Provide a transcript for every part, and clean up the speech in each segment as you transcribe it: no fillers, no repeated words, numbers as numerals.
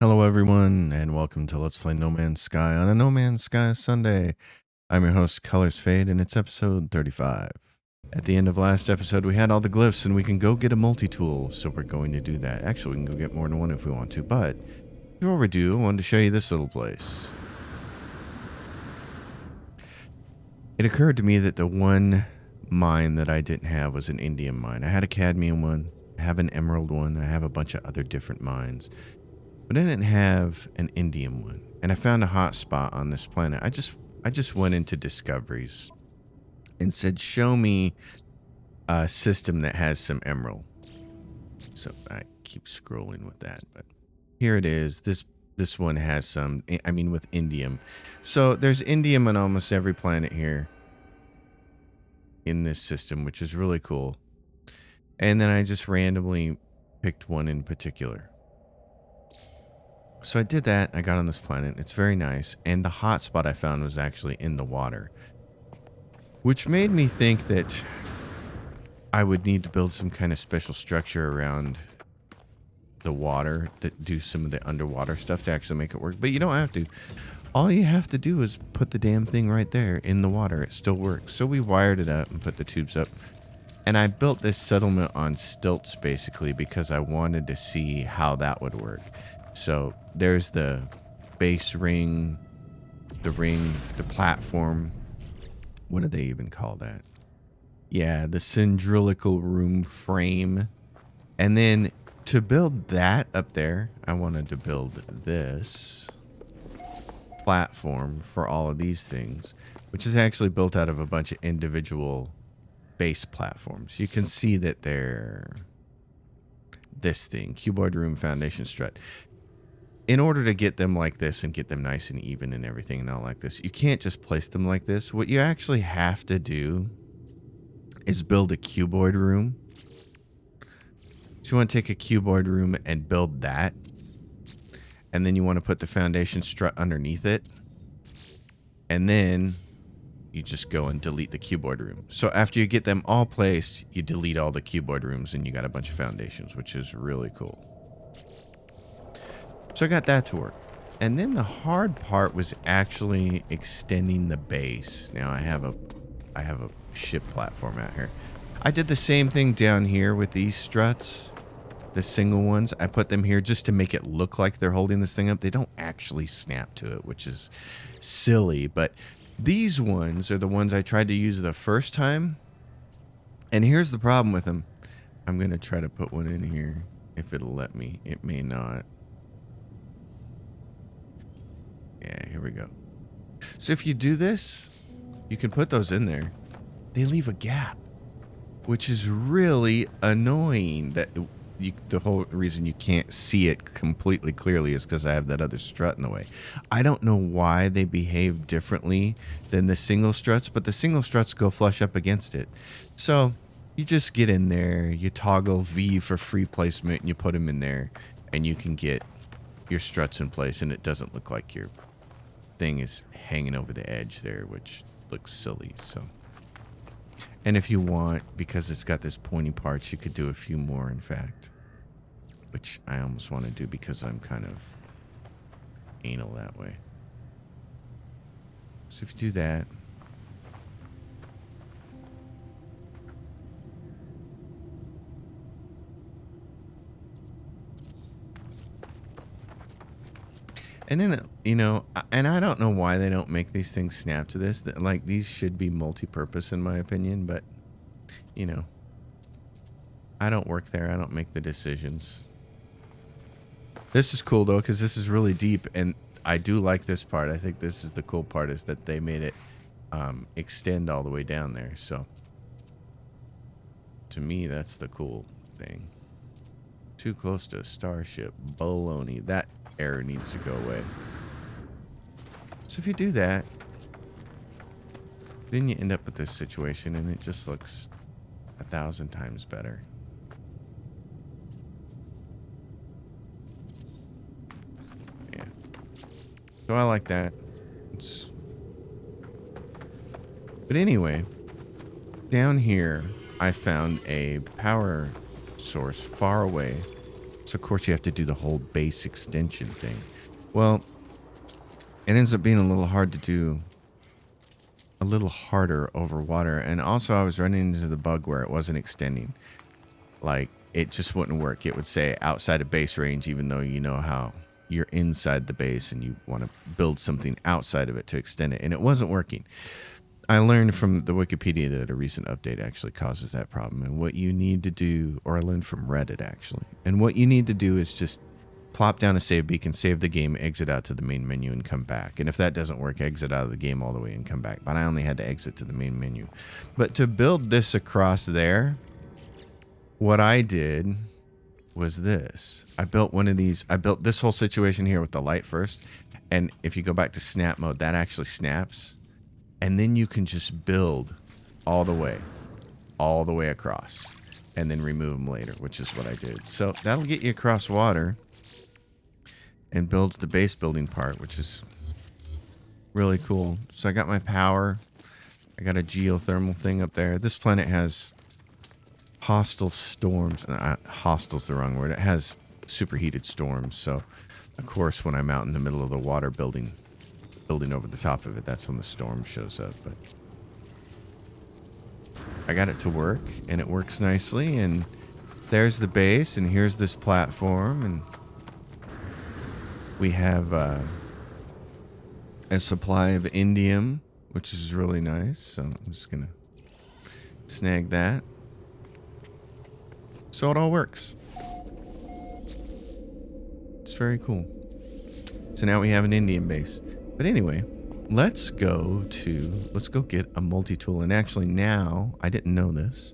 Hello, everyone, and welcome to Let's Play No Man's Sky on a No Man's Sky Sunday. I'm your host, Colors Fade, and it's episode 35. At the end of last episode, we had all the glyphs, and we can go get a multi-tool, so we're going to do that. Actually, we can go get more than one if we want to, but before we do, I wanted to show you this little place. It occurred to me that the one mine that I didn't have was an indium mine. I had a cadmium one, I have an emerald one, I have a bunch of other different mines. But I didn't have an indium one, and I found a hot spot on this planet. I just went into discoveries and said, show me a system that has some emerald. So I keep scrolling with that, but here it is. This one has some, I mean, with indium. So there's indium on almost every planet here in this system, which is really cool. And then I just randomly picked one in particular. So I did that. I got on this planet. It's very nice. And the hot spot I found was actually in the water, which made me think that I would need to build some kind of special structure around the water that do some of the underwater stuff to actually make it work. But you don't have to. All you have to do is put the damn thing right there in the water. It still works. So we wired it up and put the tubes up. And I built this settlement on stilts basically because I wanted to see how that would work. So there's the base ring, the platform. What do they even call that? Yeah, the cylindrical room frame. And then to build that up there, I wanted to build this platform for all of these things, which is actually built out of a bunch of individual base platforms. You can see that they're this thing, cuboid room foundation strut. In order to get them like this and get them nice and even and everything and all like this, you can't just place them like this. What you actually have to do is build a cuboid room. So you want to take a cuboid room and build that. And then you want to put the foundation strut underneath it. And then you just go and delete the cuboid room. So after you get them all placed, you delete all the cuboid rooms and you got a bunch of foundations, which is really cool. So I got that to work. And then the hard part was actually extending the base. Now I have a ship platform out here. I did the same thing down here with these struts, the single ones. I put them here just to make it look like they're holding this thing up. They don't actually snap to it, which is silly. But these ones are the ones I tried to use the first time. And here's the problem with them. I'm going to try to put one in here if it'll let me. It may not. Yeah, here we go. So if you do this, you can put those in there. They leave a gap, which is really annoying. That the whole reason you can't see it completely clearly is because I have that other strut in the way. I don't know why they behave differently than the single struts, but the single struts go flush up against it. So you just get in there, you toggle V for free placement, and you put them in there, and you can get your struts in place, and it doesn't look like your thing is hanging over the edge there, which looks silly. So, and if you want, because it's got this pointy parts, you could do a few more, in fact, which I almost want to do because I'm kind of anal that way. So if you do that, and then, you know, and I don't know why they don't make these things snap to this. Like, these should be multi-purpose in my opinion, but, you know, I don't work there. I don't make the decisions. This is cool, though, because this is really deep, and I do like this part. I think this is the cool part, is that they made it extend all the way down there. So, to me, that's the cool thing. Too close to a starship. Baloney. That error needs to go away. So if you do that, then you end up with this situation, and it just looks 1,000 times better. Yeah. So I like that. But anyway, down here, I found a power source far away So, of course, you have to do the whole base extension thing. Well, it ends up being a little hard to do, a little harder over water. And also, I was running into the bug where it wasn't extending. Like, it just wouldn't work. It would say outside of base range, even though you know how you're inside the base and you want to build something outside of it to extend it. And it wasn't working. I learned from the Wikipedia that a recent update actually causes that problem. And what you need to do, or I learned from Reddit actually, and what you need to do is just plop down a save beacon, save the game, exit out to the main menu and come back. And if that doesn't work, exit out of the game all the way and come back. But I only had to exit to the main menu. But to build this across there, what I did was this. I built one of these. I built this whole situation here with the light first. And if you go back to snap mode, that actually snaps. And then you can just build all the way across, and then remove them later, which is what I did. So that'll get you across water and builds the base building part, which is really cool. So I got my power. I got a geothermal thing up there. This planet has hostile storms. Hostile's the wrong word. It has superheated storms. So, of course, when I'm out in the middle of the water building over the top of it, that's when the storm shows up. But I got it to work, and it works nicely. And there's the base, and here's this platform, and we have a supply of indium, which is really nice. So I'm just gonna snag that. So it all works. It's very cool. So now we have an indium base. But anyway, let's go get a multi-tool. And actually now, I didn't know this,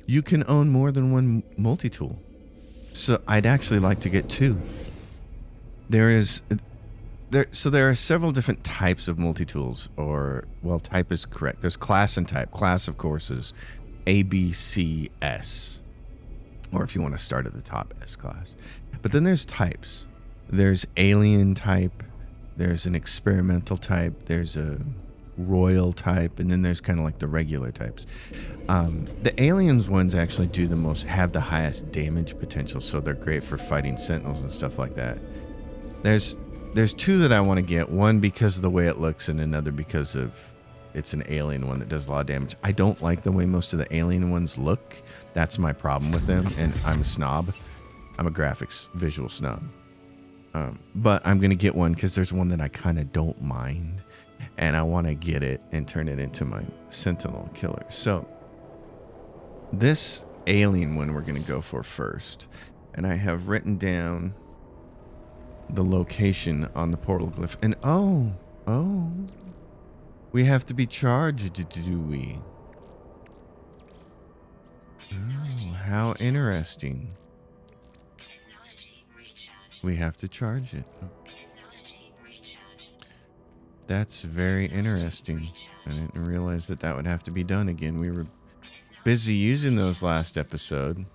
you can own more than one multi-tool. So I'd actually like to get two. There are several different types of multi-tools, or, well, type is correct. There's class and type. Class, of course, is A, B, C, S. Or if you want to start at the top, S class. But then there's types. There's alien type. There's an experimental type, there's a royal type, and then there's kind of like the regular types. The aliens ones actually have the highest damage potential, so they're great for fighting sentinels and stuff like that. There's two that I want to get, one because of the way it looks, and another because of it's an alien one that does a lot of damage. I don't like the way most of the alien ones look. That's my problem with them, and I'm a snob. I'm a graphics visual snob. But I'm going to get one because there's one that I kind of don't mind. And I want to get it and turn it into my Sentinel killer. So this alien one we're going to go for first. And I have written down the location on the portal glyph. And oh, we have to be charged, do we? Oh, how interesting. We have to charge it. That's very interesting. I didn't realize that would have to be done again. We were busy using those last episode.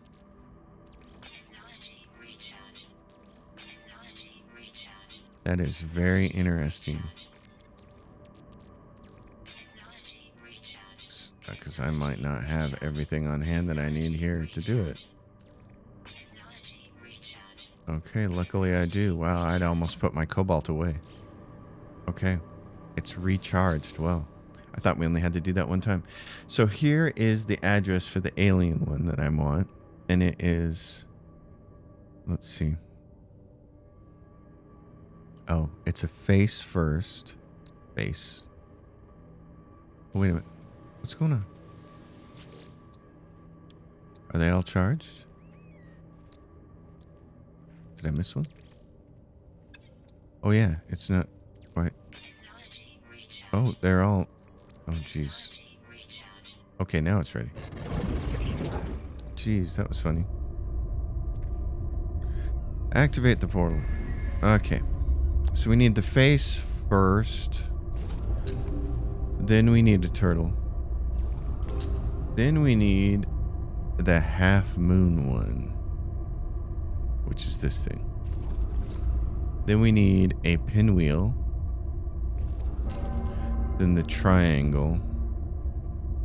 That is very interesting. Because I might not have everything on hand that I need here to do it. Okay, luckily I do. Wow, I'd almost put my cobalt away. Okay, it's recharged. Well, I thought we only had to do that one time. So here is the address for the alien one that I want. And it is... Let's see. Oh, it's a face first. Face. Oh, wait a minute. What's going on? Are they all charged? Did I miss one? Oh yeah, it's not quite. Oh, they're all... Oh, jeez. Okay, now it's ready. Jeez, that was funny. Activate the portal. Okay. So we need the face first. Then we need a turtle. Then we need the half moon one, which is this thing. Then we need a pinwheel. Then the triangle.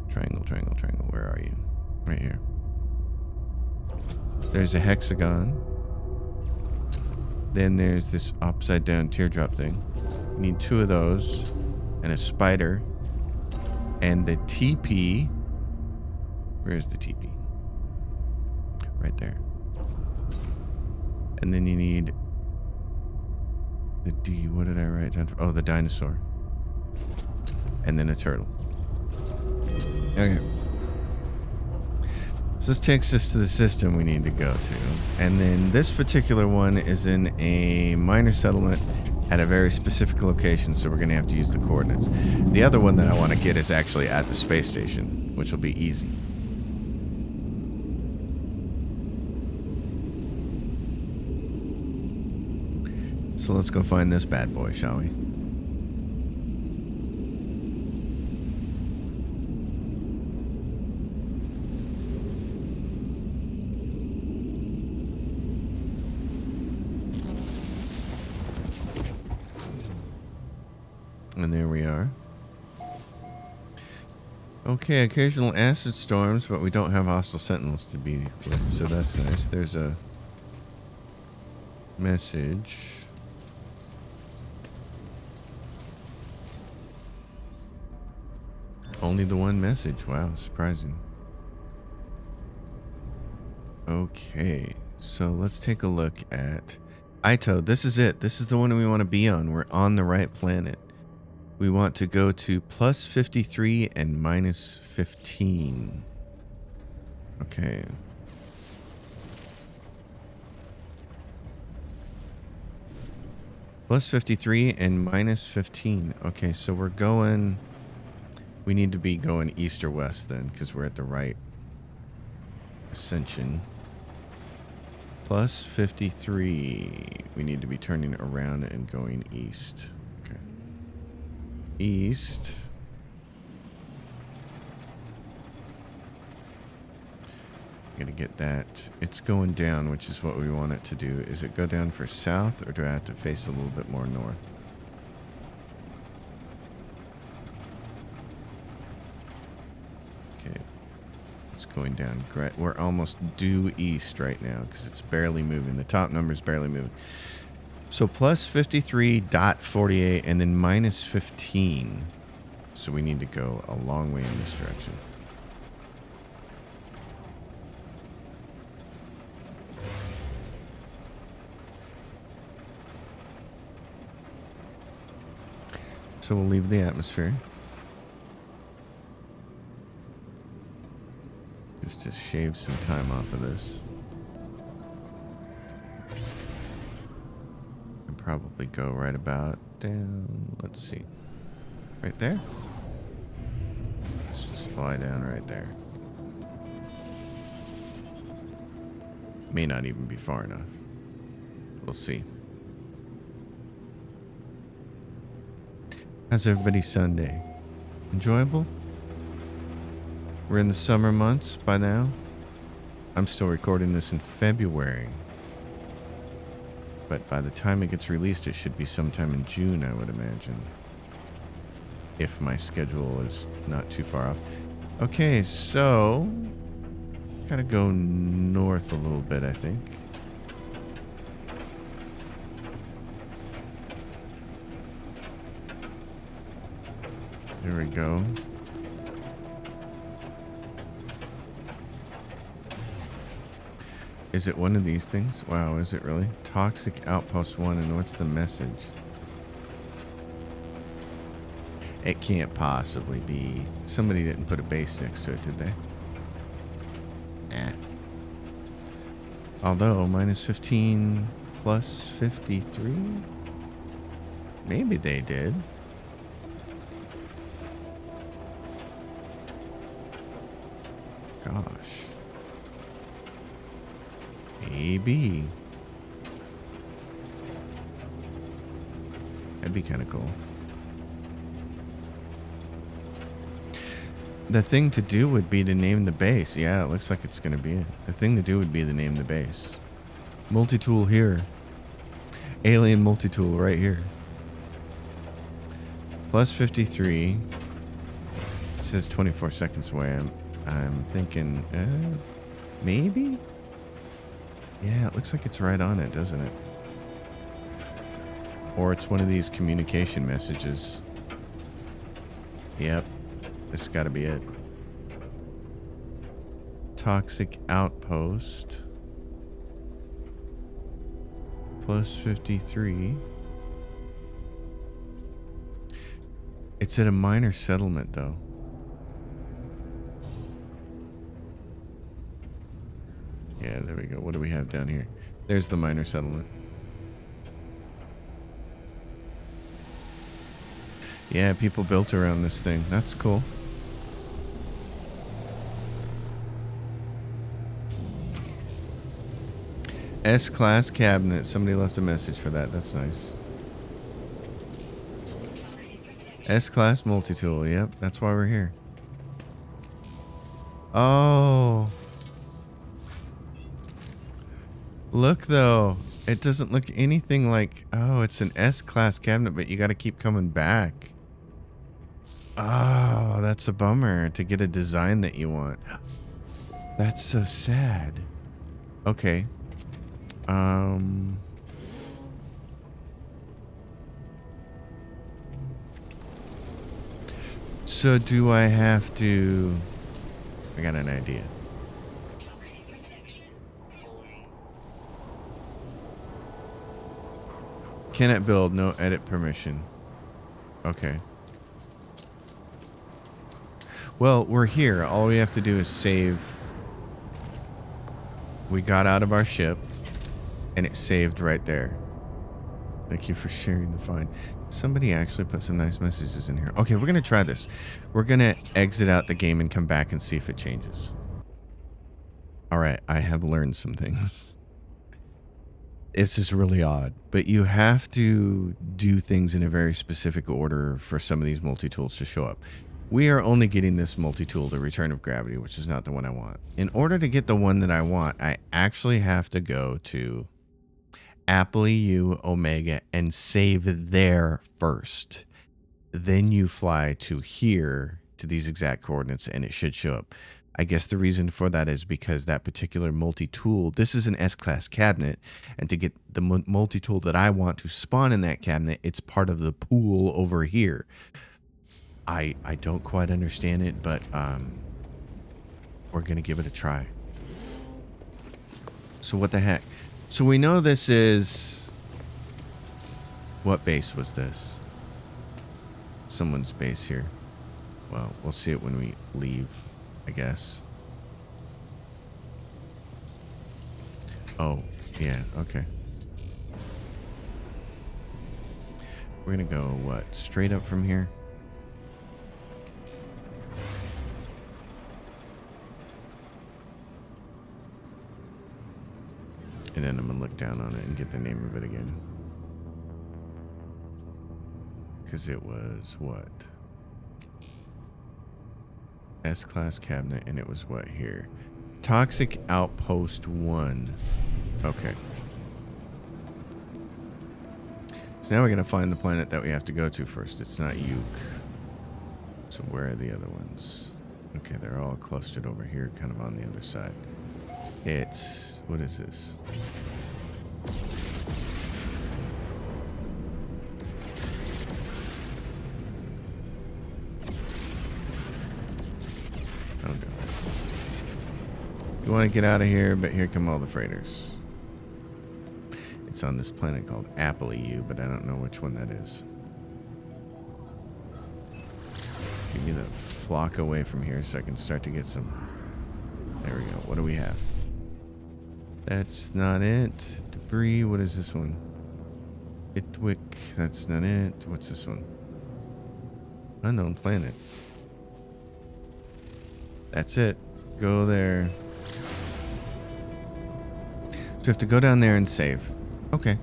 Triangle. Where are you? Right here. There's a hexagon. Then there's this upside down teardrop thing. We need 2 of those and a spider and the TP. Where's the TP? Right there. And then you need the D. What did I write down for? Oh, the dinosaur. And then a turtle. Okay. So this takes us to the system we need to go to. And then this particular one is in a minor settlement at a very specific location, so we're going to have to use the coordinates. The other one that I want to get is actually at the space station, which will be easy. So let's go find this bad boy, shall we? And there we are. Okay, occasional acid storms, but we don't have hostile sentinels to be with, so that's nice. There's a message. Only the one message. Wow, surprising. Okay, so let's take a look at Ito. This is it. This is the one we want to be on. We're on the right planet. We want to go to plus 53 and minus 15. Okay. Plus 53 and minus 15. Okay, so we're going... We need to be going east or west then, because we're at the right ascension. Plus 53. We need to be turning around and going east. Okay. East. Gonna get that. It's going down, which is what we want it to do. Is it go down for south, or do I have to face a little bit more north? Okay. It's going down. We're almost due east right now because it's barely moving. The top number is barely moving. So plus 53.48 and then minus 15. So we need to go a long way in this direction. So we'll leave the atmosphere. Just to shave some time off of this. And probably go right about down, let's see. Right there? Let's just fly down right there. May not even be far enough. We'll see. How's everybody's Sunday? Enjoyable? We're in the summer months by now. I'm still recording this in February. But by the time it gets released, it should be sometime in June, I would imagine. If my schedule is not too far off. Okay, so... Gotta go north a little bit, I think. There we go. Is it one of these things? Wow, is it really? Toxic Outpost 1, and what's the message? It can't possibly be. Somebody didn't put a base next to it, did they? Eh. Although, minus 15 plus 53? Maybe they did. Gosh. Maybe. That'd be kind of cool. The thing to do would be to name the base. Yeah, it looks like it's going to be it. The thing to do would be to name the base. Multi-tool here. Alien multi-tool right here. Plus 53. It says 24 seconds away. I'm thinking, maybe? Yeah, it looks like it's right on it, doesn't it? Or it's one of these communication messages. Yep. This has got to be it. Toxic outpost. Plus 53. It's at a minor settlement, though. Yeah, there we go. What do we have down here? There's the minor settlement. Yeah, people built around this thing. That's cool. S-class cabinet. Somebody left a message for that. That's nice. S-class multi-tool. Yep, that's why we're here. Oh. Look, though. It doesn't look anything like... Oh, it's an S-class cabinet, but you got to keep coming back. Oh, that's a bummer to get a design that you want. That's so sad. Okay. So do I have to... I got an idea. Cannot build, no edit permission. Okay. Well, we're here. All we have to do is save. We got out of our ship, and it saved right there. Thank you for sharing the find. Somebody actually put some nice messages in here. Okay, we're going to try this. We're going to exit out the game and come back and see if it changes. All right, I have learned some things. This is really odd, but you have to do things in a very specific order for some of these multi-tools to show up. We are only getting this multi-tool, the Return of Gravity, which is not the one I want. In order to get the one that I want, I actually have to go to Apple EU Omega and save there first. Then you fly to here, to these exact coordinates, and it should show up. I guess the reason for that is because that particular multi-tool, this is an S-class cabinet, and to get the multi-tool that I want to spawn in that cabinet, it's part of the pool over here. I don't quite understand it, but we're going to give it a try. So what the heck? So we know this is... What base was this? Someone's base here. Well, we'll see it when we leave, I guess. Oh, yeah, okay. We're going to go, what, straight up from here? And then I'm going to look down on it and get the name of it again. Because it was what? S-class cabinet, and it was what here? Toxic Outpost 1. Okay. So now we're going to find the planet that we have to go to first. It's not Yuke. So where are the other ones? Okay, they're all clustered over here, kind of on the other side. It's... what is this? Oh, God. You want to get out of here, but here come all the freighters. It's on this planet called Apple EU, but I don't know which one that is. Give me the flock away from here so I can start to get some... There we go. What do we have? That's not it. Debris. What is this one? Itwick. That's not it. What's this one? Unknown planet. That's it. Go there. So we have to go down there and save. Okay.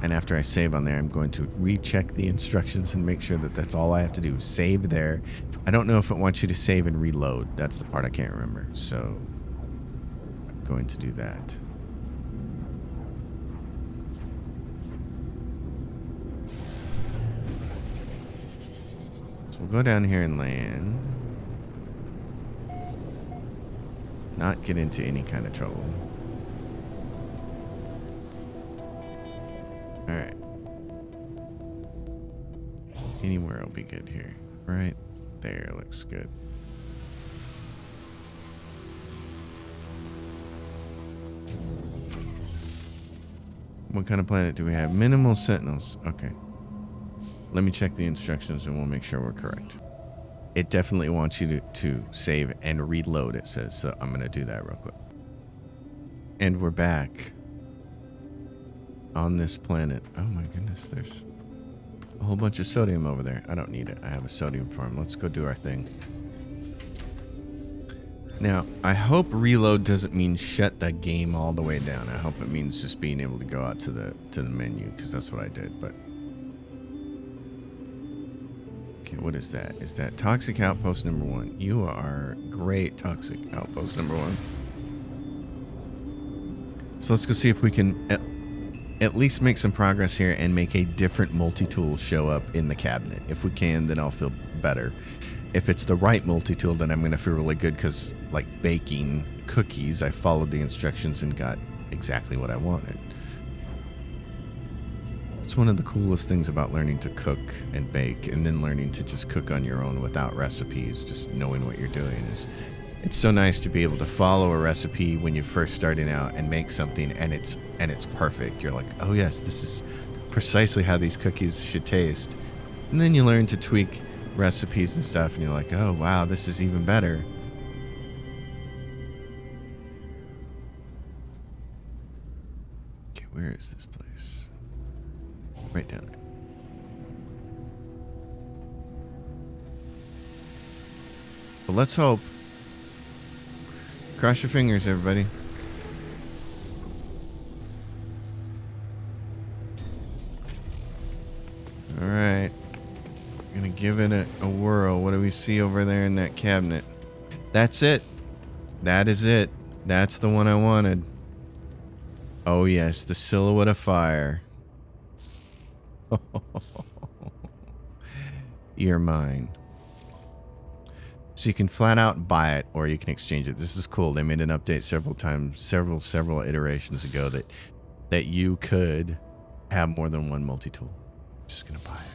And after I save on there, I'm going to recheck the instructions and make sure that that's all I have to do. Save there. I don't know if it wants you to save and reload. That's the part I can't remember. So I'm going to do that. So we'll go down here and land. not get into any kind of trouble. Alright. Anywhere will be good here. Right there looks good. What kind of planet do we have? Minimal sentinels. Okay. Let me check the instructions and we'll make sure we're correct. It definitely wants you to save and reload, it says. So I'm going to do that real quick. And we're back on this planet. Oh my goodness, there's a whole bunch of sodium over there. I don't need it. I have a sodium farm. Let's go do our thing. Now, I hope reload doesn't mean shut the game all the way down. I hope it means just being able to go out to the menu, because that's what I did. But okay, what is that? Is that Toxic Outpost number 1? You are great, Toxic Outpost number 1. So let's go see if we can at least make some progress here and make a different multi-tool show up in the cabinet. If we can, then I'll feel better. If it's the right multi-tool, then I'm going to feel really good because, like baking cookies, I followed the instructions and got exactly what I wanted. It's one of the coolest things about learning to cook and bake and then learning to just cook on your own without recipes, just knowing what you're doing. It's so nice to be able to follow a recipe when you're first starting out and make something and it's perfect. You're like, oh yes, this is precisely how these cookies should taste. And then you learn to tweak recipes and stuff and you're like, oh wow, this is even better. Okay, where is this place? Right down there. But let's hope. Cross your fingers, everybody. All right. Gonna give it a whirl. What do we see over there in that cabinet? That's it. That is it. That's the one I wanted. Oh yes, the silhouette of fire. You're mine. So you can flat out buy it or you can exchange it. This is cool. They made an update several times, several iterations ago that you could have more than one multi-tool. Just gonna buy it.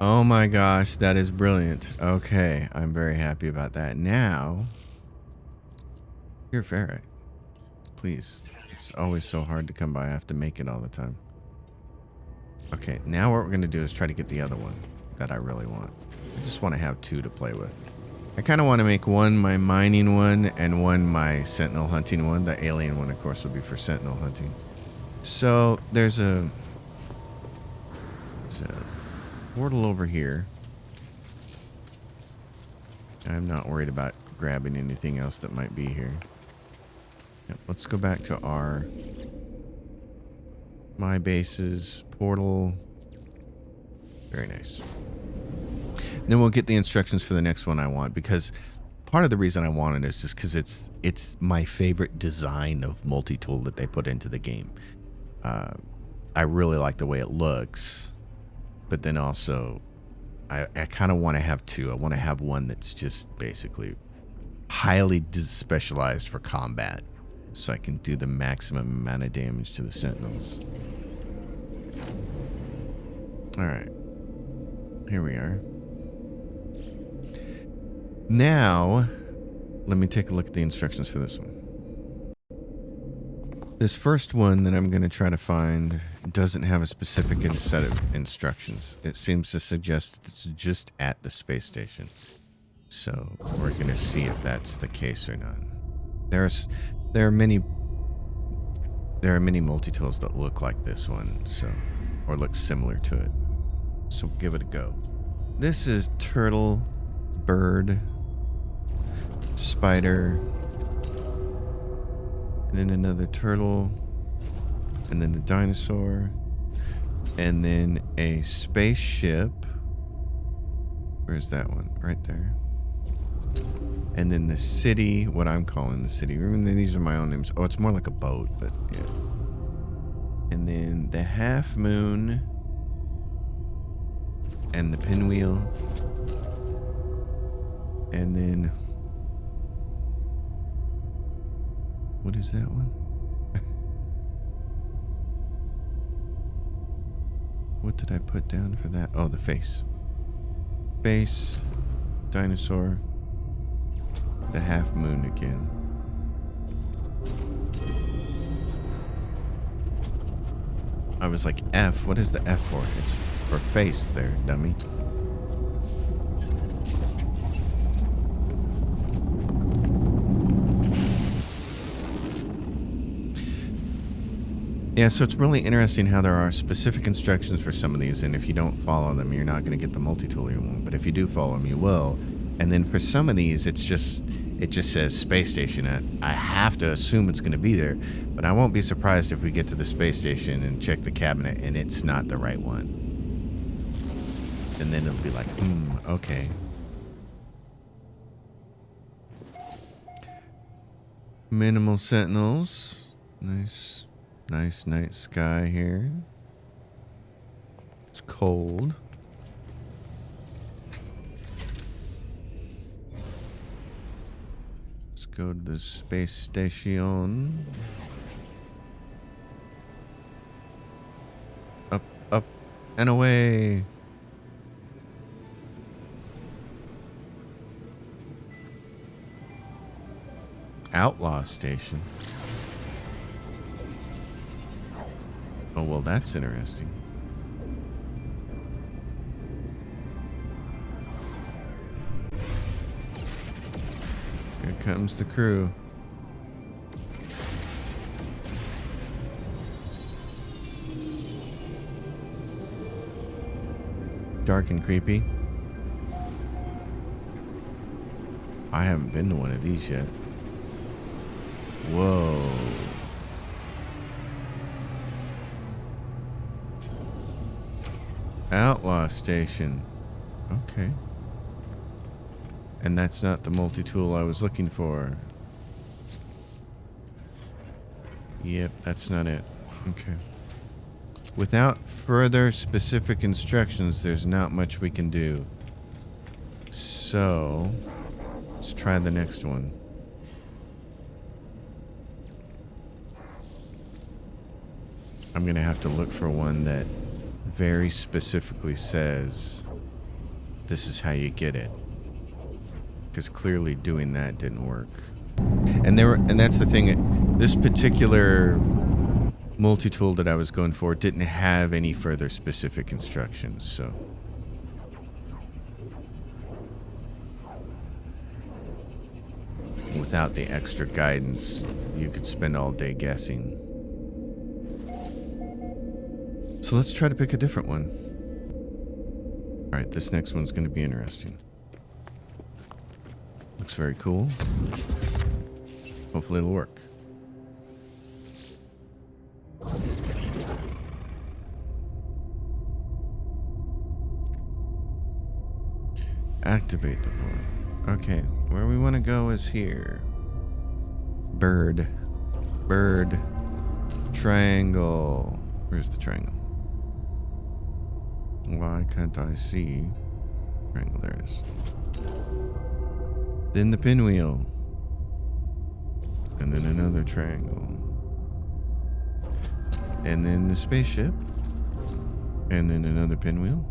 Oh my gosh, that is brilliant. Okay, I'm very happy about that. Now, here, ferret. Please. It's always so hard to come by. I have to make it all the time. Okay, now what we're going to do is try to get the other one that I really want. I just want to have two to play with. I kind of want to make one my mining one and one my sentinel hunting one. The alien one, of course, will be for sentinel hunting. So there's a portal over here. I'm not worried about grabbing anything else that might be here. Yep, let's go back to our my bases portal. Very nice. Then we'll get the instructions for the next one I want, because part of the reason I want it is just because it's my favorite design of multi-tool that they put into the game. I really like the way it looks, but then also I kind of want to have two. I want to have one that's just basically highly specialized for combat, so I can do the maximum amount of damage to the sentinels. All right, here we are. Now, let me take a look at the instructions for this one. This first one that I'm going to try to find doesn't have a specific set of instructions. It seems to suggest it's just at the space station. So we're going to see if that's the case or not. There are many multi-tools that look like this one, or look similar to it. So we'll give it a go. This is turtle, bird, spider, and then another turtle, and then a dinosaur, and then a spaceship. Where's that one? Right there. And then the city, what I'm calling the city. Remember, these are my own names. Oh, it's more like a boat, but yeah. And then the half moon, and the pinwheel, and then What is that one? What did I put down for that? Oh, the face. Face. Dinosaur. The half moon again. I was like, F? What is the F for? It's for face there, dummy. Yeah, so it's really interesting how there are specific instructions for some of these, and if you don't follow them, you're not going to get the multi-tool you want. But if you do follow them, you will. And then for some of these, it just says space station. I have to assume it's going to be there, but I won't be surprised if we get to the space station and check the cabinet and it's not the right one. And then it'll be like, okay. Minimal sentinels. Nice night sky here. It's cold. Let's go to the space station. Up, and away. Outlaw station. Oh, well, that's interesting. Here comes the crew. Dark and creepy. I haven't been to one of these yet. Whoa. Outlaw station. Okay. And that's not the multi-tool I was looking for. Yep, that's not it. Okay. Without further specific instructions, there's not much we can do. So, let's try the next one. I'm gonna have to look for one that very specifically says this is how you get it, because clearly doing that didn't work. And that's the thing, this particular multi-tool that I was going for didn't have any further specific instructions, so without the extra guidance you could spend all day guessing. So let's try to pick a different one. Alright, this next one's going to be interesting. Looks very cool. Hopefully it'll work. Activate the board. Okay, where we want to go is here. Bird. Triangle. Where's the triangle? Why can't I see? Triangle, there it is. Then the pinwheel. And then another triangle. And then the spaceship. And then another pinwheel.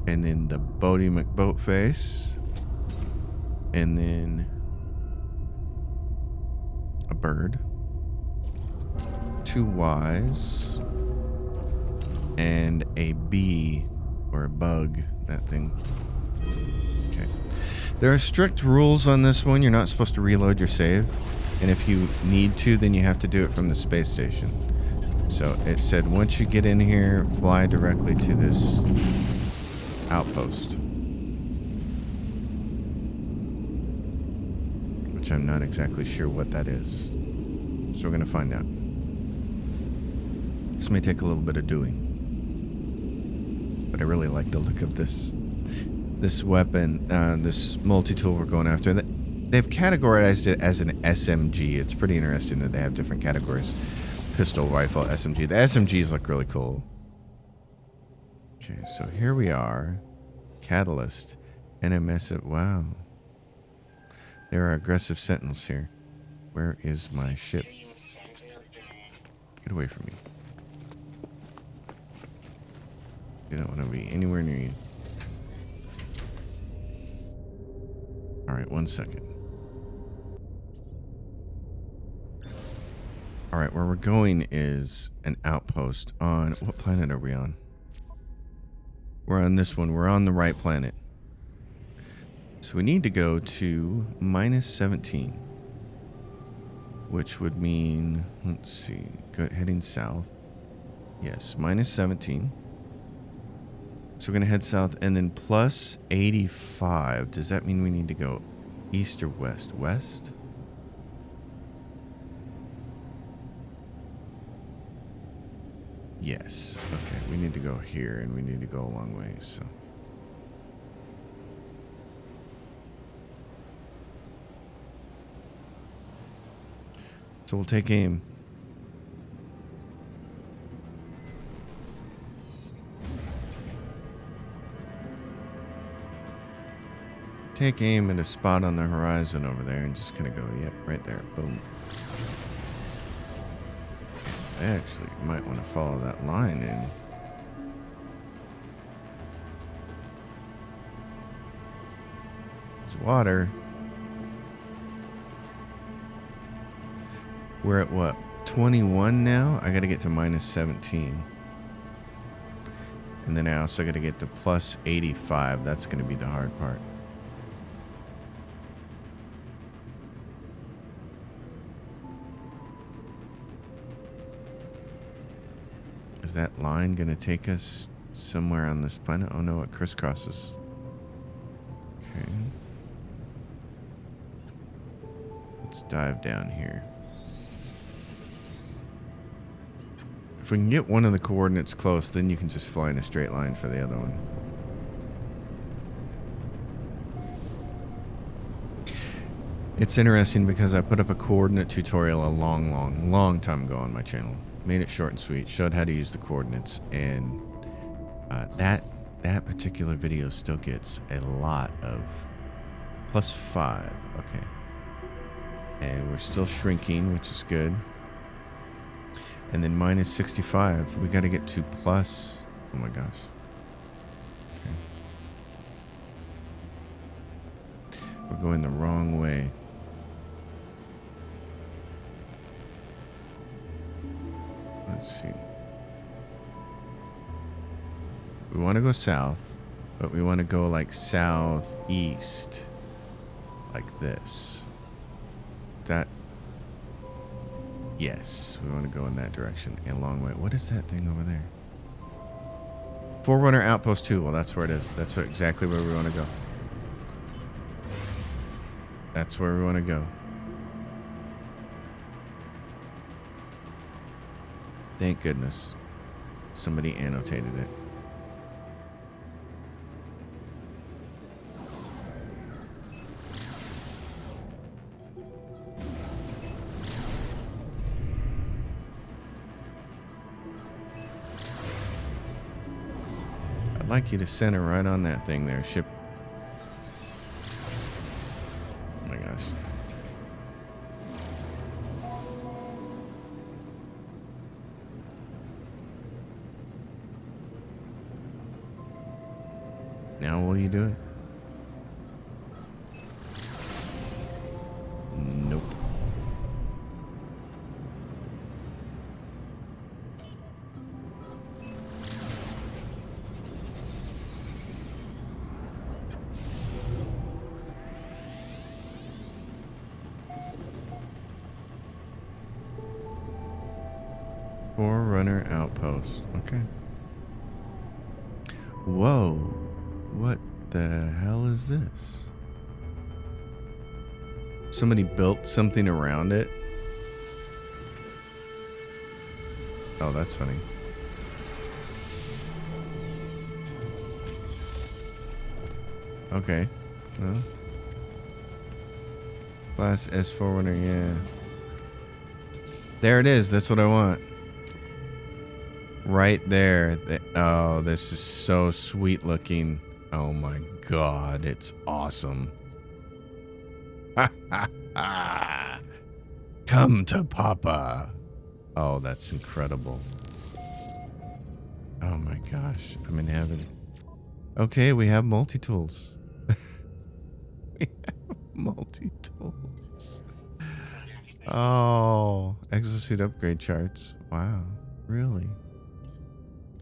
And then the Boaty McBoatface. And then a bird. 2 Ys. And a bee, or a bug, that thing. Okay. There are strict rules on this one. You're not supposed to reload your save. And if you need to, then you have to do it from the space station. So it said once you get in here, fly directly to this outpost. Which I'm not exactly sure what that is. So we're going to find out. This may take a little bit of doing. But I really like the look of this weapon, this multi-tool we're going after. They've categorized it as an SMG. It's pretty interesting that they have different categories. Pistol, rifle, SMG. The SMGs look really cool. Okay, so here we are. Catalyst. NMS. Wow. There are aggressive sentinels here. Where is my ship? Get away from me. You don't want to be anywhere near you. Alright, 1 second. Alright, where we're going is an outpost on... What planet are we on? We're on this one. We're on the right planet. So we need to go to -17. Which would mean... Let's see. Heading south. Yes, -17. So we're going to head south and then +85. Does that mean we need to go east or west? West? Yes. Okay, we need to go here and we need to go a long way, so... So we'll take aim. Take aim at a spot on the horizon over there and just kind of go, yep, right there. Boom. I actually might want to follow that line in. There's water. We're at what? 21 now? I got to get to -17. And then I also got to get to +85. That's going to be the hard part. Is that line going to take us somewhere on this planet? Oh no, it crisscrosses. Okay. Let's dive down here. If we can get one of the coordinates close, then you can just fly in a straight line for the other one. It's interesting because I put up a coordinate tutorial a long time ago on my channel. Made it short and sweet, showed how to use the coordinates, and that particular video still gets a lot of +5. Okay. And we're still shrinking, which is good. And then -65. We got to get to plus. Oh my gosh. Okay. We're going the wrong way. Let's see. We want to go south, but we want to go like southeast. Like this. That. Yes, we want to go in that direction. A long way. What is that thing over there? Forerunner Outpost 2. Well, that's where it is. That's exactly where we want to go. That's where we want to go. Thank goodness. Somebody annotated it. I'd like you to center right on that thing there, ship. Oh my gosh. Now will you do it? Nope. Forerunner Outpost. Okay. Whoa. What the hell is this? Somebody built something around it? Oh, that's funny. Okay. Well. Class S Forerunner, yeah. There it is. That's what I want. Right there. Oh, this is so sweet looking. Oh my god, it's awesome. Come to Papa. Oh, that's incredible. Oh my gosh, I'm in heaven. Okay, we have multi-tools. We have multi-tools. Oh, exosuit upgrade charts. Wow, really?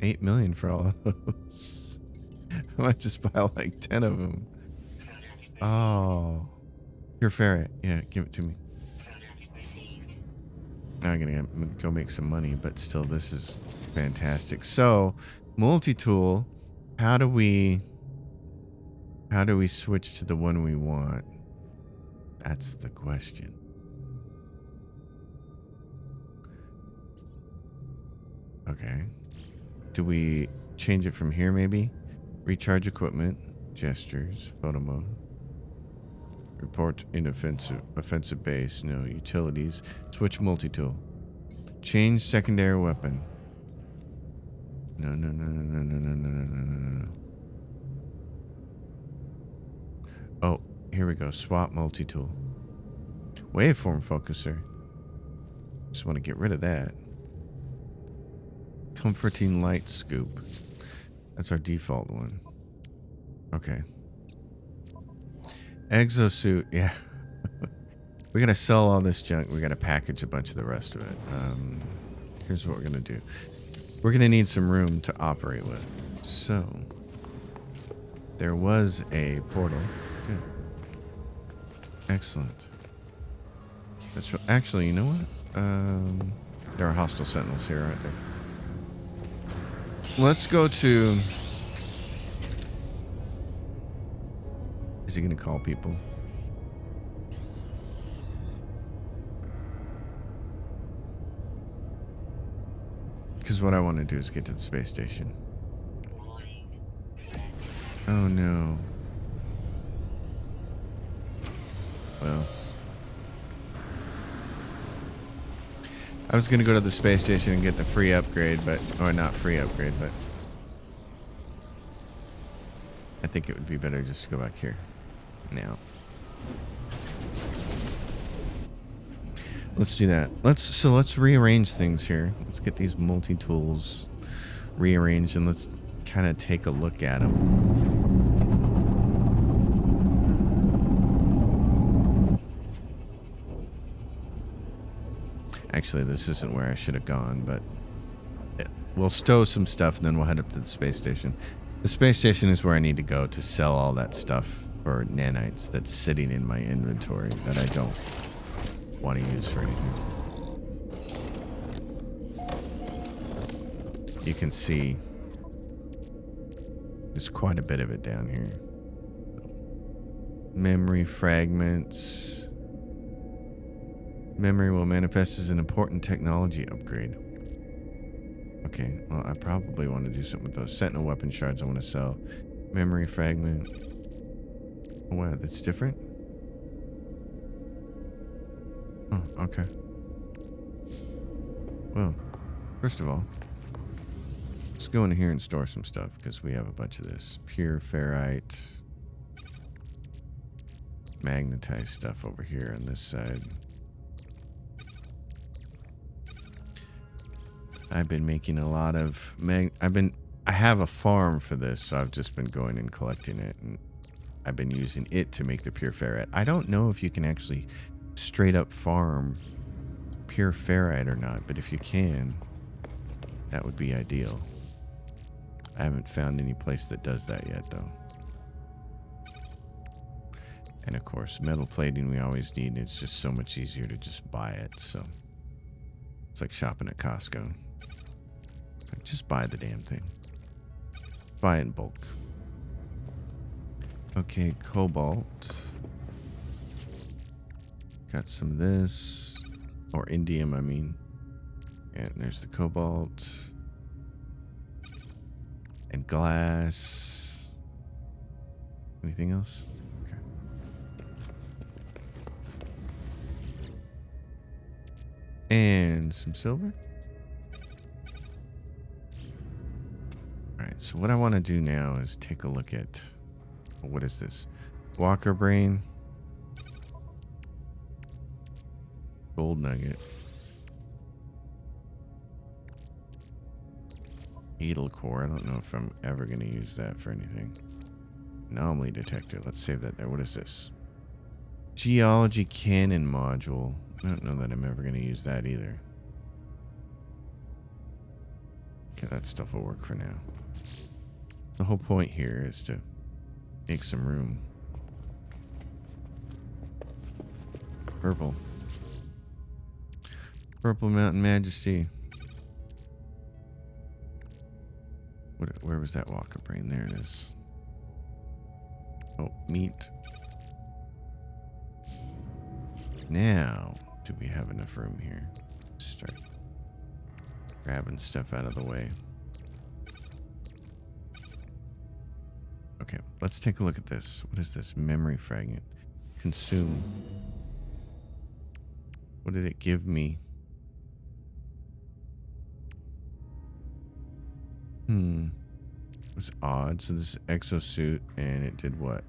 8 million for all of those. I might just buy like 10 of them. Oh, pure ferret. Yeah, give it to me. Now I'm gonna go make some money, but still, this is fantastic. So, multi-tool. How do we switch to the one we want? That's the question. Okay. Do we change it from here maybe? Recharge equipment, gestures, photo mode. Report in offensive base, no utilities. Switch multi-tool. Change secondary weapon. No. Oh, here we go. Swap multi-tool. Waveform focuser. Just want to get rid of that. Comforting light scoop. That's our default one. Okay. Exosuit, yeah. We gotta sell all this junk. We gotta package a bunch of the rest of it. Here's what we're gonna do. We're gonna need some room to operate with. So, there was a portal. Good. Excellent. That's actually, you know what? There are hostile sentinels here, aren't there? Let's go to... Is he going to call people? Because what I want to do is get to the space station. Oh no. Well. I was going to go to the space station and get the free upgrade, but... Or not free upgrade, but... I think it would be better just to go back here. Now. Let's do that. Let's rearrange things here. Let's get these multi-tools rearranged and let's kind of take a look at them. Actually, this isn't where I should have gone, but we'll stow some stuff and then we'll head up to the space station. The space station is where I need to go to sell all that stuff for nanites that's sitting in my inventory that I don't want to use for anything. You can see there's quite a bit of it down here. Memory fragments. Memory will manifest as an important technology upgrade. Okay, well, I probably want to do something with those sentinel weapon shards I want to sell. Memory fragment. Oh, wow, that's different? Oh, okay. Well, first of all, let's go in here and store some stuff because we have a bunch of this. Pure ferrite. Magnetized stuff over here on this side. I've been making a lot of I have a farm for this, so I've just been going and collecting it, and I've been using it to make the pure ferrite. I don't know if you can actually straight up farm pure ferrite or not, but if you can, that would be ideal. I haven't found any place that does that yet, though. And of course, metal plating we always need. It's just so much easier to just buy it, so it's like shopping at Costco. Just buy the damn thing. Buy it in bulk. Okay, cobalt. Got some of this. Or indium, I mean. And there's the cobalt. And glass. Anything else? Okay. And some silver. Alright, so what I want to do now is take a look at... What is this? Walker brain. Gold nugget. Beetle core. I don't know if I'm ever going to use that for anything. Anomaly detector. Let's save that there. What is this? Geology cannon module. I don't know that I'm ever going to use that either. Okay, that stuff will work for now. The whole point here is to make some room. Purple. Purple Mountain Majesty. Where was that walker brain? There it is. Oh, meat. Now, do we have enough room here? Start grabbing stuff out of the way. Okay, let's take a look at this. What is this? Memory fragment. Consume. What did it give me? It was odd. So this is exosuit, and it did what?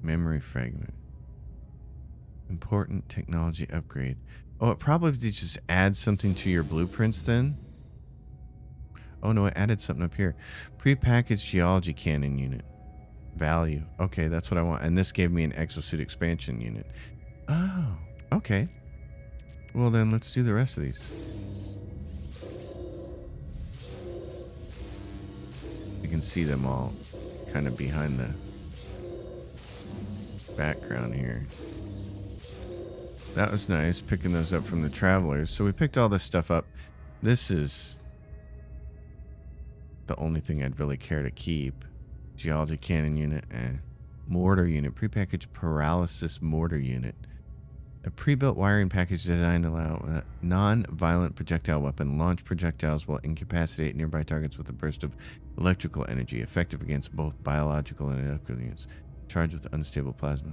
Memory fragment. Important technology upgrade. Oh, it probably did just add something to your blueprints then? Oh no, it added something up here. Prepackaged geology cannon unit. Value. Okay, that's what I want. And this gave me an exosuit expansion unit. Oh, okay. Well then, let's do the rest of these. You can see them all kind of behind the background here. That was nice, picking those up from the travelers. So we picked all this stuff up. This is the only thing I'd really care to keep. Geology cannon unit and mortar unit. Prepackaged paralysis mortar unit. A pre-built wiring package designed to allow a non-violent projectile weapon. Launch projectiles will incapacitate nearby targets with a burst of electrical energy, effective against both biological and electrical units. Charged with unstable plasma.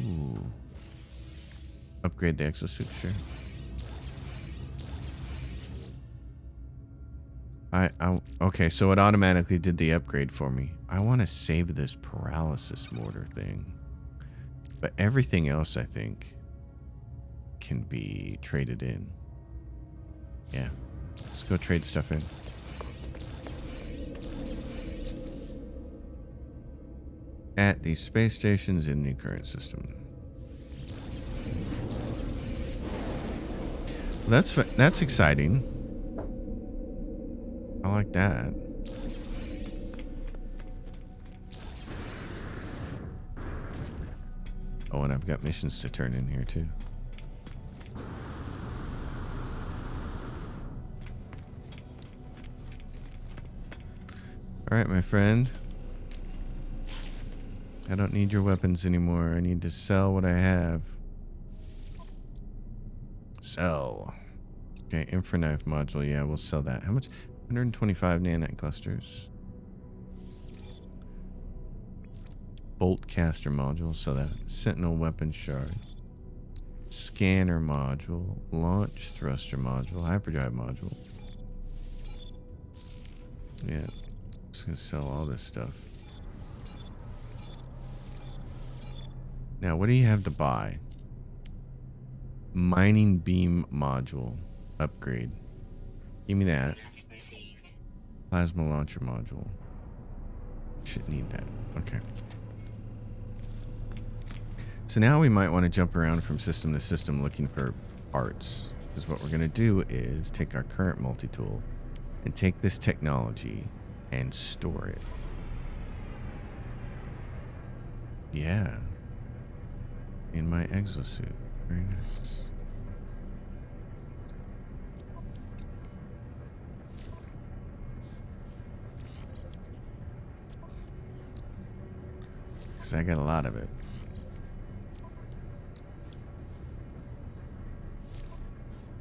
Ooh. Upgrade the exosuit, sure. Okay, so it automatically did the upgrade for me. I want to save this paralysis mortar thing. But everything else, I think, can be traded in. Yeah. Let's go trade stuff in. At the space stations in the current system. That's exciting. I like that. Oh, and I've got missions to turn in here too. All right, my friend. I don't need your weapons anymore. I need to sell what I have. Sell. Okay, infraknife module. Yeah, we'll sell that. How much? 125 nanite clusters. Bolt caster module. So that sentinel weapon shard. Scanner module. Launch thruster module. Hyperdrive module. Yeah. Just gonna sell all this stuff. Now, what do you have to buy? Mining beam module. Upgrade. Give me that. Plasma launcher module. Should need that. Okay. So now we might want to jump around from system to system looking for parts. Because what we're going to do is take our current multi-tool and take this technology and store it. Yeah. In my exosuit. Very nice. Because I got a lot of it.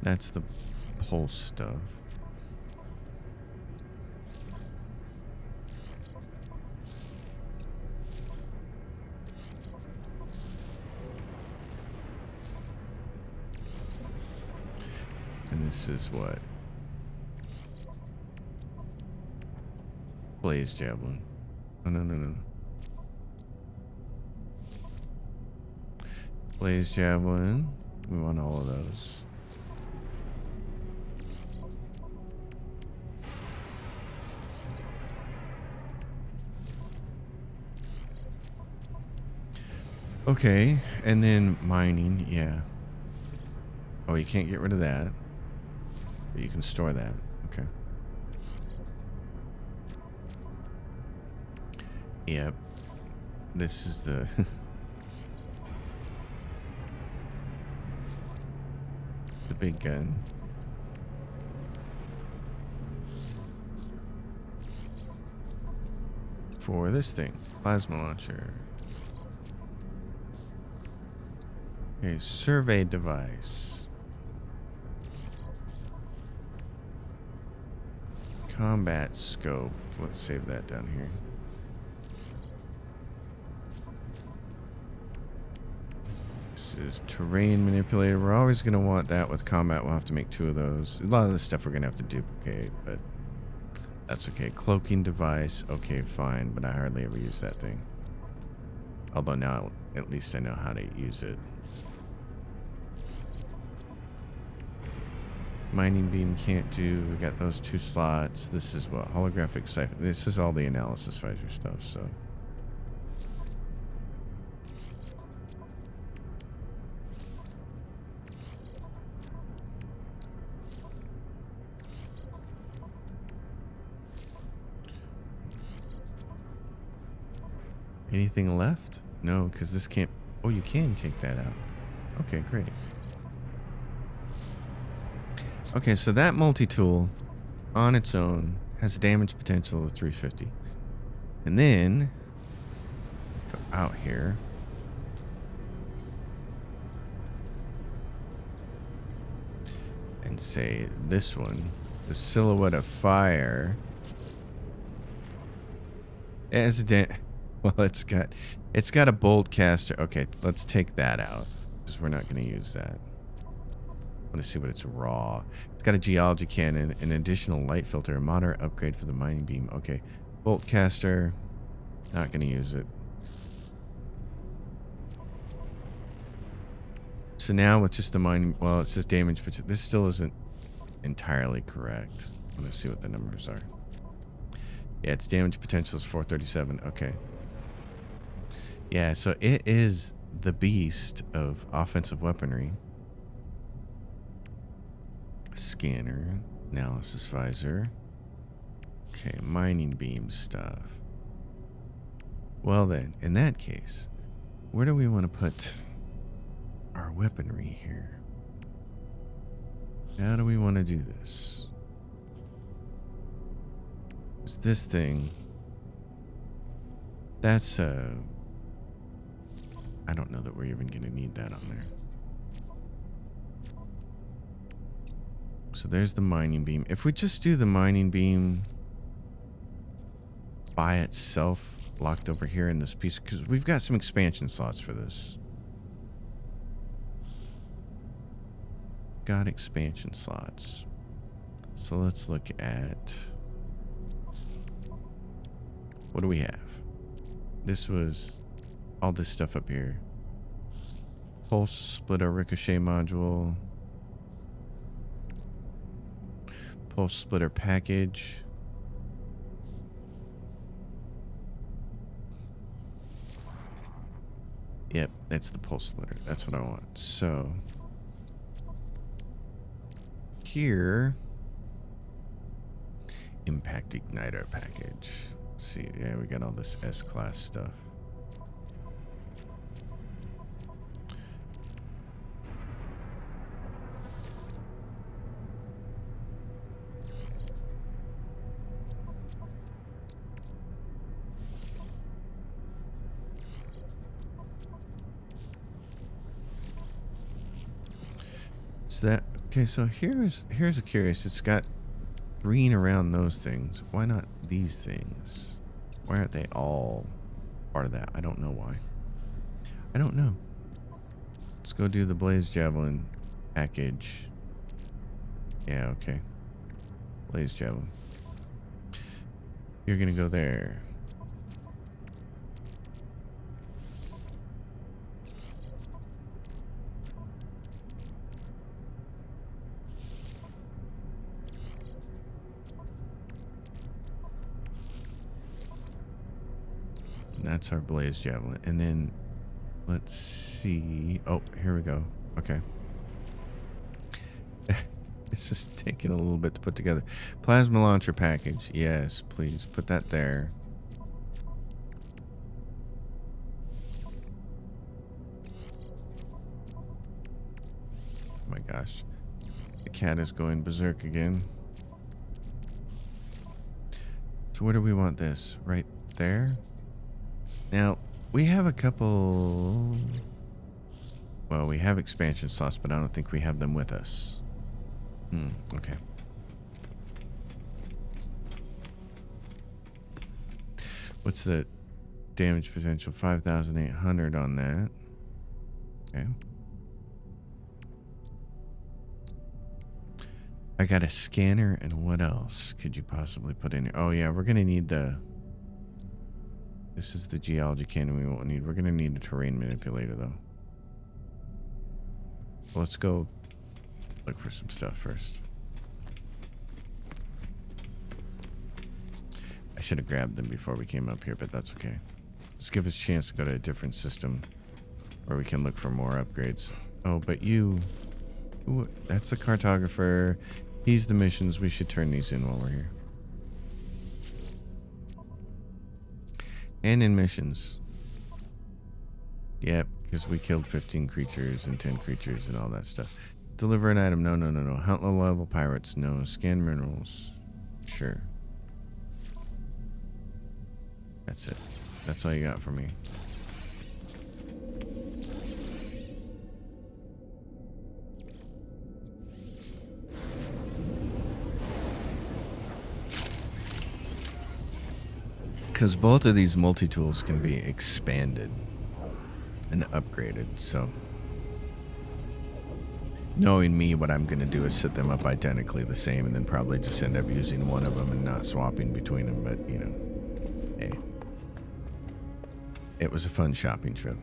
That's the pulse stuff. And this is what? Blaze javelin. Oh, no. Blaze Javelin. We want all of those. Okay, and then mining, yeah. Oh, you can't get rid of that. But you can store that. Okay. Yep. This is the... the big gun. For this thing. Plasma launcher. Okay, survey device. Combat scope. Let's save that down here. This is terrain manipulator. We're always going to want that with combat. We'll have to make 2 of those. A lot of this stuff we're going to have to duplicate, but that's okay. Cloaking device. Okay, fine, but I hardly ever use that thing. Although now at least I know how to use it. Mining beam can't do. We got those 2 slots. This is what? Holographic siphon. This is all the analysis visor stuff, so. Anything left? No, because this can't. Oh, you can take that out. Okay, great. Okay, so that multi-tool on its own has damage potential of 350. And then go out here. And say this one, the Silhouette of Fire. It has a well, it's got a bolt caster. Okay, let's take that out because we're not going to use that. I want to see what it's raw. It's got a geology cannon, an additional light filter, a moderate upgrade for the mining beam. Okay, bolt caster, not going to use it. So now with just the mining, well, it says damage, but this still isn't entirely correct. I want to see what the numbers are. Yeah, its damage potential is 437. Okay. Yeah, so it is the beast of offensive weaponry. Scanner, analysis visor. Okay, mining beam stuff. Well then, in that case, where do we want to put our weaponry here? How do we want to do this? Is this thing? That's I don't know that we're even going to need that on there. So there's the mining beam. If we just do the mining beam by itself, locked over here in this piece, because we've got some expansion slots for this. Got expansion slots. So let's look at, what do we have? This was all this stuff up here. Pulse splitter ricochet module. Pulse splitter package. Yep, that's the pulse splitter. That's what I want. So here, impact igniter package. Let's see, yeah, we got all this S-class stuff. That okay, so here's a curious. It's got green around those things. Why not these things? Why aren't they all part of that? I don't know why. I don't know. Let's go do the Blaze Javelin package. Yeah, okay. Blaze Javelin. You're gonna go there. That's our blaze javelin. And then let's see. Oh, here we go. Okay. This is taking a little bit to put together. Plasma launcher package. Yes, please put that there. Oh my gosh. The cat is going berserk again. So where do we want this? Right there? Now, we have a couple... Well, we have expansion slots, but I don't think we have them with us. Okay. What's the damage potential? 5,800 on that. Okay. I got a scanner, and what else could you possibly put in here? Oh, yeah, we're going to need the... This is the geology cannon we won't need. We're going to need a terrain manipulator, though. Let's go look for some stuff first. I should have grabbed them before we came up here, but that's okay. Let's give us a chance to go to a different system where we can look for more upgrades. Oh, but you... Ooh, that's the cartographer. He's the missions. We should turn these in while we're here. And in missions. Yep, because we killed 15 creatures and 10 creatures and all that stuff. Deliver an item. No, no, no, no. Hunt low-level pirates. No. Scan minerals. Sure. That's it. That's all you got for me. Because both of these multi-tools can be expanded and upgraded, so knowing me, what I'm going to do is set them up identically the same and then probably just end up using one of them and not swapping between them, but you know, hey, it was a fun shopping trip.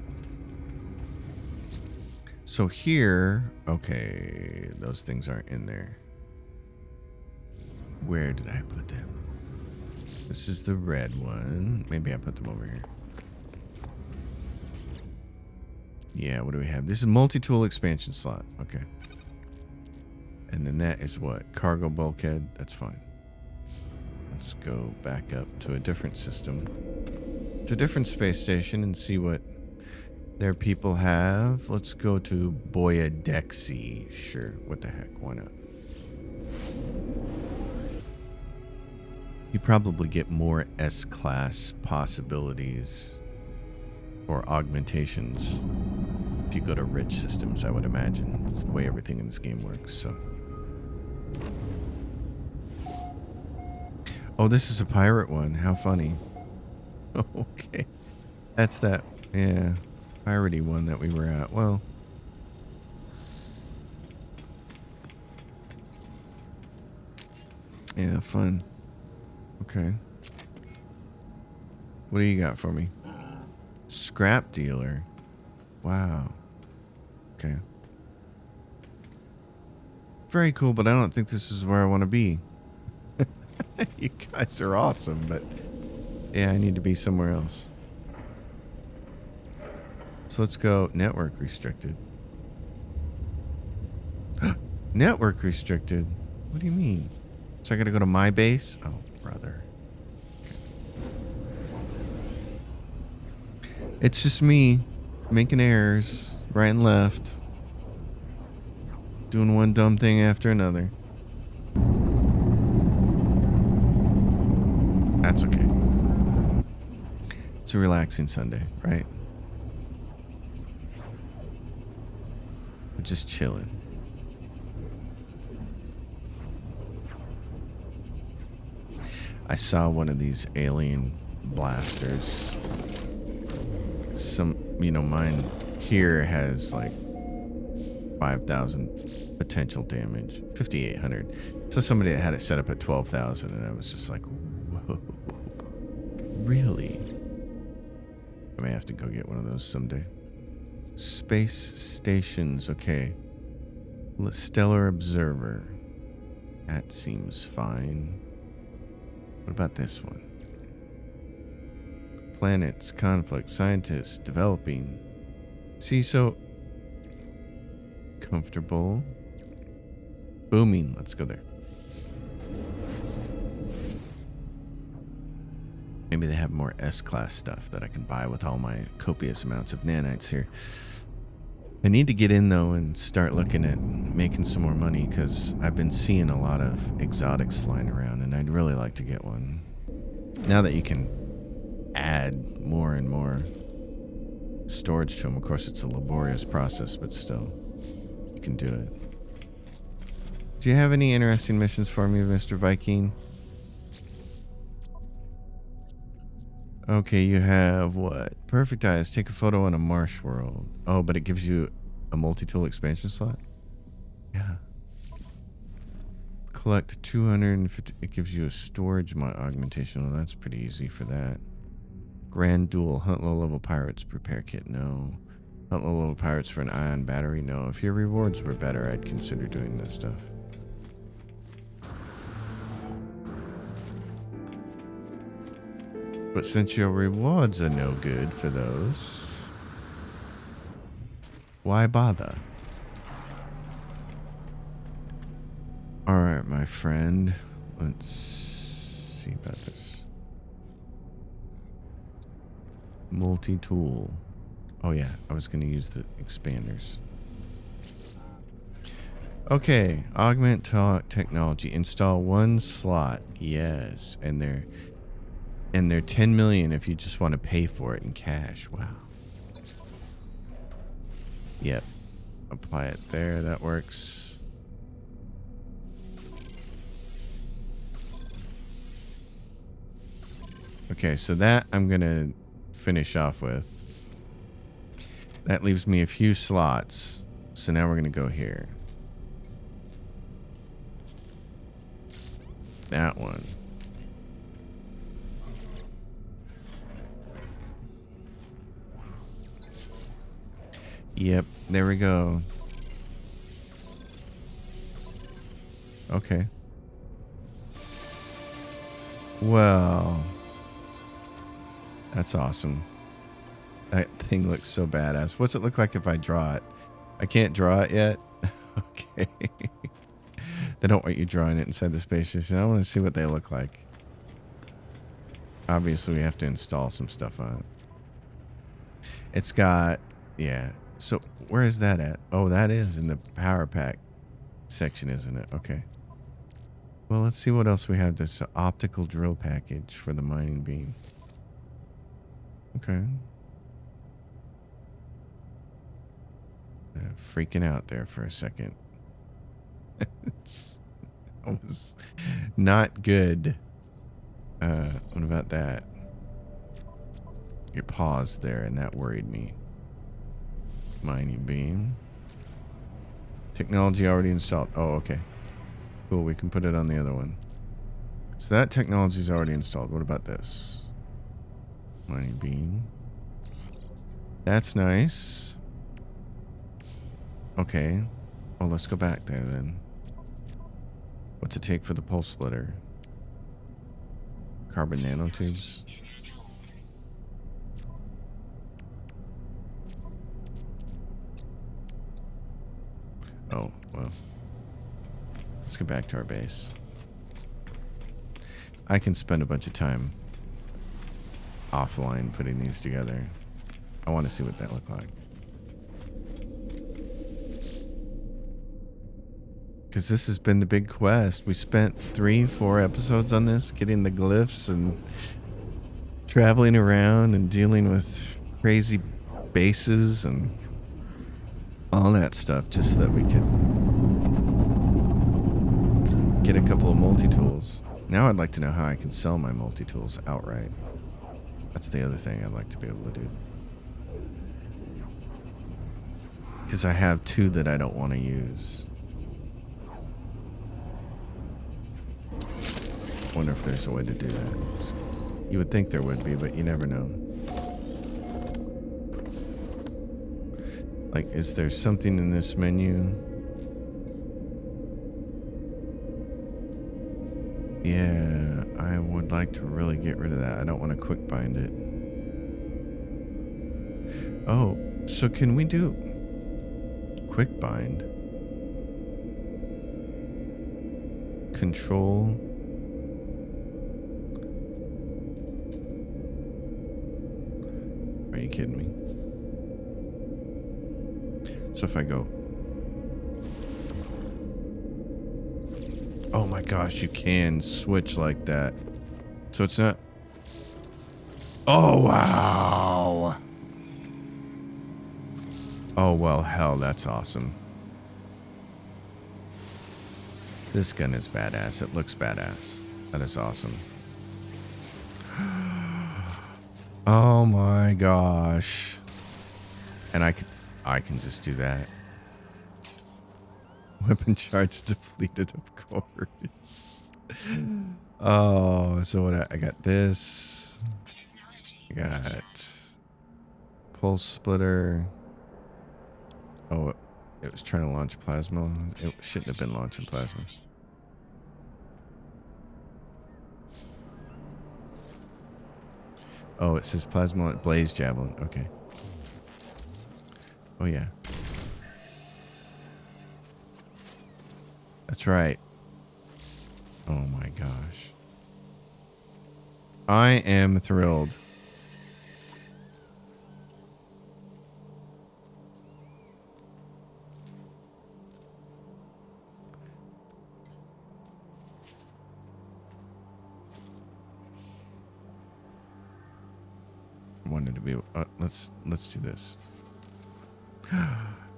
So here, okay, those things aren't in there. Where did I put them? This is the red one. Maybe I put them over here. Yeah, what do we have? This is multi-tool expansion slot. Okay. And then that is what? Cargo bulkhead. That's fine. Let's go back up to a different system. To a different space station and see what their people have. Let's go to Boyadexi. Sure. What the heck? Why not? You probably get more S-class possibilities or augmentations if you go to rich systems, I would imagine. That's the way everything in this game works, so. Oh, this is a pirate one. How funny. Okay. That's that, yeah, piratey one that we were at. Well. Yeah, fun. Okay. What do you got for me? Scrap dealer. Wow. Okay. Very cool, but I don't think this is where I want to be. You guys are awesome, but yeah, I need to be somewhere else. So let's go network restricted. Network restricted? What do you mean? So I gotta go to my base? Oh, brother. It's just me making errors right and left. Doing one dumb thing after another. That's okay. It's a relaxing Sunday, right? We're just chilling. I saw one of these alien blasters. Some, you know, mine here has like 5,000 potential damage, 5,800. So somebody that had it set up at 12,000, and I was just like, whoa, really? I may have to go get one of those someday. Space stations, okay. Stellar Observer. That seems fine. What about this one? planets, conflict, scientists, developing. See, so comfortable. Booming. Let's go there. Maybe they have more S-class stuff that I can buy with all my copious amounts of nanites here. I need to get in, though, and start looking at making some more money, because I've been seeing a lot of exotics flying around, and I'd really like to get one. Now that you can add more and more storage to them. Of course, it's a laborious process, but still, you can do it. Do you have any interesting missions for me, Mr. Viking? Okay, you have what? Perfect eyes. Take a photo on a marsh world. Oh, but it gives you a multi-tool expansion slot? Yeah. Collect 250. It gives you a storage augmentation. Well, that's pretty easy for that. Grand Duel. Hunt low-level pirates. Prepare kit. No. Hunt low-level pirates for an ion battery. No. If your rewards were better, I'd consider doing this stuff. But since your rewards are no good for those, why bother? Alright, my friend. Let's see about this. Multi-tool. Oh yeah, I was going to use the expanders. Okay, augment technology. Install one slot. Yes, and they're 10 million if you just want to pay for it in cash. Wow. Yep. Apply it there. That works. Okay, so that I'm going to finish off with. That leaves me a few slots. So now we're going to go here. That one. Yep, there we go. Okay. Well, that's awesome. That thing looks so badass. What's it look like if I draw it? I can't draw it yet. Okay. They don't want you drawing it inside the space station. I want to see what they look like. Obviously, we have to install some stuff on it. It's got, yeah. So where is that at? Oh, that is in the power pack section, isn't it? Okay. Well, let's see what else we have. This optical drill package for the mining beam. Okay. Freaking out there for a second. It was not good. What about that? You paused there, and that worried me. Mining beam. Technology already installed. Oh, okay. Cool, we can put it on the other one. So that technology is already installed. What about this? Mining beam. That's nice. Okay. Oh, let's go back there then. What's it take for the pulse splitter? Carbon nanotubes. Oh, well. Let's get back to our base. I can spend a bunch of time offline putting these together. I want to see what that look like. Because this has been the big quest. We spent 3-4 episodes on this, getting the glyphs and traveling around and dealing with crazy bases and all that stuff just so that we could get a couple of multi-tools. Now I'd like to know how I can sell my multi-tools outright. That's the other thing I'd like to be able to do. Because I have 2 that I don't want to use. Wonder if there's a way to do that. You would think there would be, but you never know. Like, is there something in this menu? Yeah, I would like to really get rid of that. I don't want to quick bind it. Oh, so can we do quick bind? Control. Are you kidding me? So if I go... Oh my gosh, you can switch like that. So it's not... Oh, wow. Oh, well, hell, that's awesome. This gun is badass. It looks badass. That is awesome. Oh my gosh. And I can just do that. Weapon charge depleted, of course. Oh, so what I got this. I got pulse splitter. Oh, it was trying to launch plasma. It shouldn't have been launching plasma. Oh, it says plasma blaze javelin. Okay. Oh yeah. That's right. Oh my gosh. I am thrilled. I wanted to be let's do this.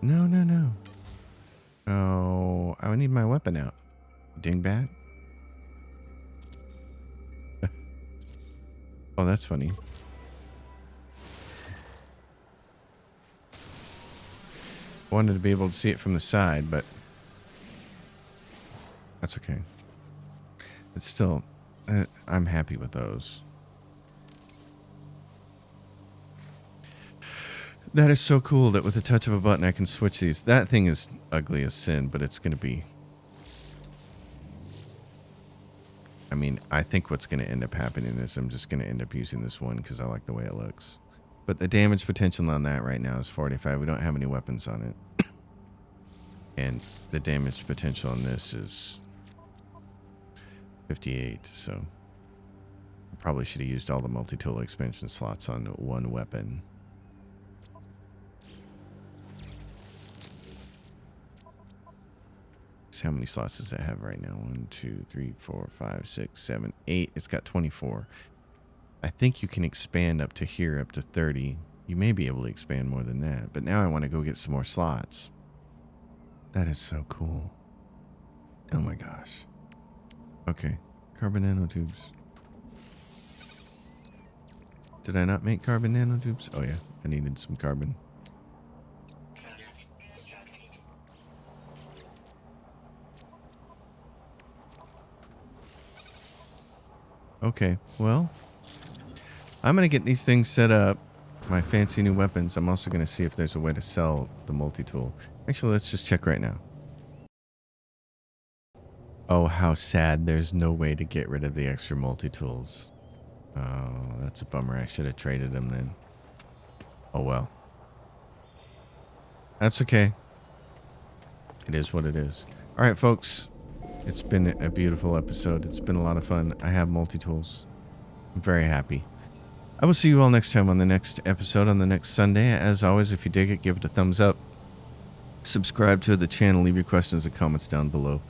No. Oh, I need my weapon out. Dingbat. Oh, that's funny. I wanted to be able to see it from the side, but that's okay. It's still, I'm happy with those. That is so cool that with the touch of a button I can switch these. That thing is ugly as sin, but it's going to be... I mean, I think what's going to end up happening is I'm just going to end up using this one because I like the way it looks. But the damage potential on that right now is 45. We don't have any weapons on it. And the damage potential on this is 58, so... I probably should have used all the multi-tool expansion slots on one weapon. How many slots does it have right now? 1, 2, 3, 4, 5, 6, 7, 8. It's got 24. I think you can expand up to here, up to 30. You may be able to expand more than that. But now I want to go get some more slots. That is so cool. Oh my gosh. Okay. Carbon nanotubes. Did I not make carbon nanotubes? Oh yeah. I needed some carbon. Okay, well, I'm going to get these things set up, my fancy new weapons. I'm also going to see if there's a way to sell the multi-tool. Actually, let's just check right now. Oh, how sad. There's no way to get rid of the extra multi-tools. Oh, that's a bummer. I should have traded them then. Oh, well. That's okay. It is what it is. All right, folks. It's been a beautiful episode. It's been a lot of fun. I have multi-tools. I'm very happy. I will see you all next time on the next episode on the next Sunday. As always, if you dig it, give it a thumbs up. Subscribe to the channel. Leave your questions and comments down below.